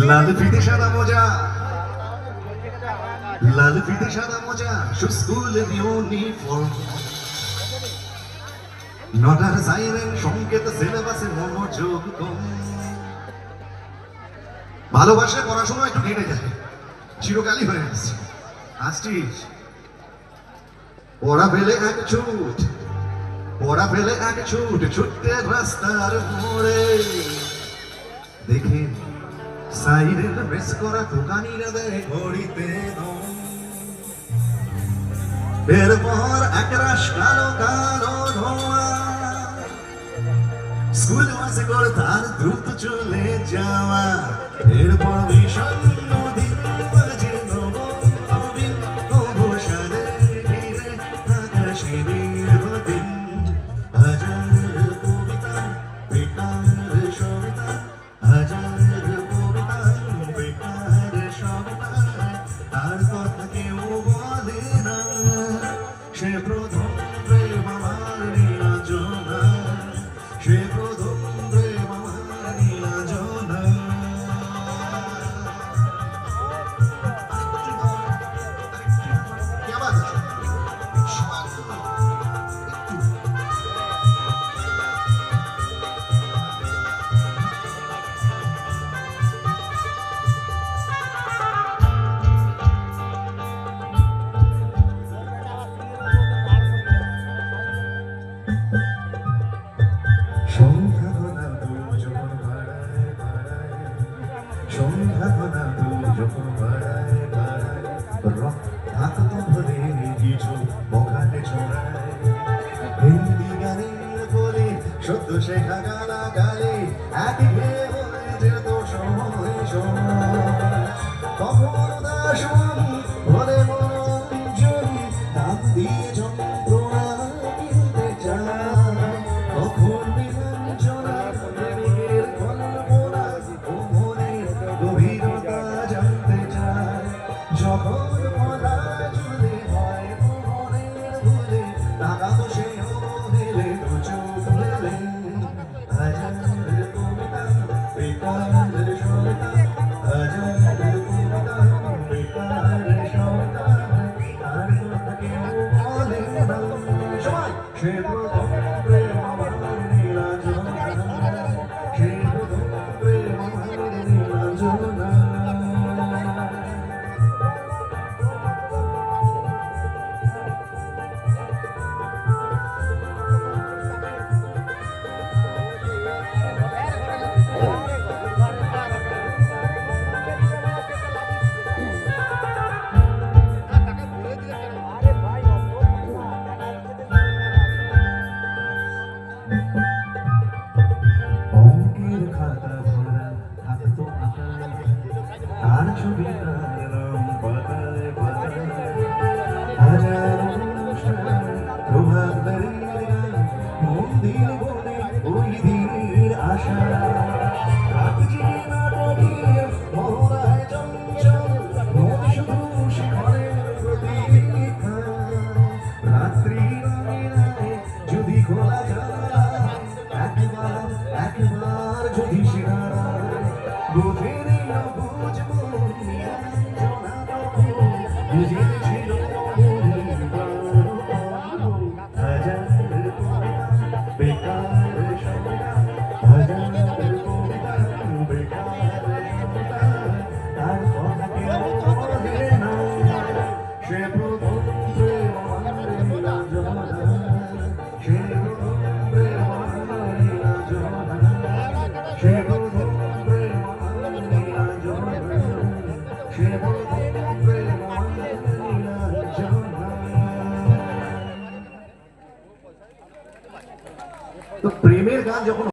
লাল ফিতে সাদা মোজা, লাল ফিতে সাদা মোজা, স্কুলের ইউনিফর্ম, নটার সাইরেন সংকেত, সিলেবাসে মনোযোগ কম। ভালোবাসে পড়াশোনা একটু ঘেটে যায়, চিরকালই হয়ে আসছে। আসছিস পড়া ফেলে এক ছুট, পড়া ফেলে এক ছুট, ছুটতে রাস্তার মোড়ে দেখে সাইরেন বেশ করা দোকানিরা দেয় ঘড়িতে দম। এরপর একরাশ কালো কালো ধোঁয়া, স্কুল বাসে করে তার দ্রুত চলে যাওয়া। এরপর ভীষণ নদীর মাঝে নবীন অবসাদে ঘিরে আকাশে দীর্ঘদিন। হাজার কবিতা বেকার সবিতা, হাজার কবিতা বেকার সবিতা, আর কথা কেউ বলে না। সে প্রথম প্রেম আমার নীলাঞ্জনা, সে প্রথম প্রেম আমার নীলাঞ্জনা। क्या बात है? সন্ধ্যাঘনা তুই যখন বাড়ায় বাড়ায়, সন্ধ্যাঘনা তুই যখন বাড়ায় বাড়ায়, রক্তাক্ত ভরে কিছু বখাটে ছড়ায়। হিন্দি গানের বলে সদ্য শেখা গানা গালে একঘেয়ে হয়ে যেত সময় সময়। তখন দাসন বলে মনোরঞ্জন, নাম দিয়ে যন্ত্রণা কিনতে চায়। তখন বিরঞ্জনা প্রেমিকের কল্পনা ও মনের গভীরতা জানতে চায়। যখন বলা জুড়ে হয় মনের ভুলে, টাকা তো সেও দিলে তো চোখ মেলে। হাজার কবিতা বেকার সবিতা, হাজার কবিতা বেকার সবিতা, আর কথা কেউ বলে না। সবাই সে প্রথম প্রেম আমার নীলাঞ্জনা, সে প্রথম প্রেম আমার নীলাঞ্জনা। অঙ্কের খাতা ভরা থাকতো আকার, তার ছবি টানলাম পাতায় পাতায়। হাজার অনুষ্ঠান প্রভাত বেরিয়ে গান, মন্দির বলে ওই দিনের আশা। রাখছি নাটকের মহড়ায় চঞ্চল, মন শুধু শিখরের প্রতীক্ষা। রাত্রি রঙিনায় যদি খোলা যায়, একবার একবার যদি সেরা বোঝেনি অবুঝ মন নীলাঞ্জনা তখন বুঝেছিল মনের গল্প। হাজার কবিতা বেকার সবিতা, হাজার কবিতা বেকার সবিতা, তার কথা কেউ বলে না। সে প্রথম প্রেম আমার নীলাঞ্জনা, সে প্রথম প্রেম আমার নীলাঞ্জনা, সে প্রথম প্রেম আমার নীলাঞ্জনা, সে প্রথম প্রেম আমার নীলাঞ্জনা। তো প্রেমের গান যখন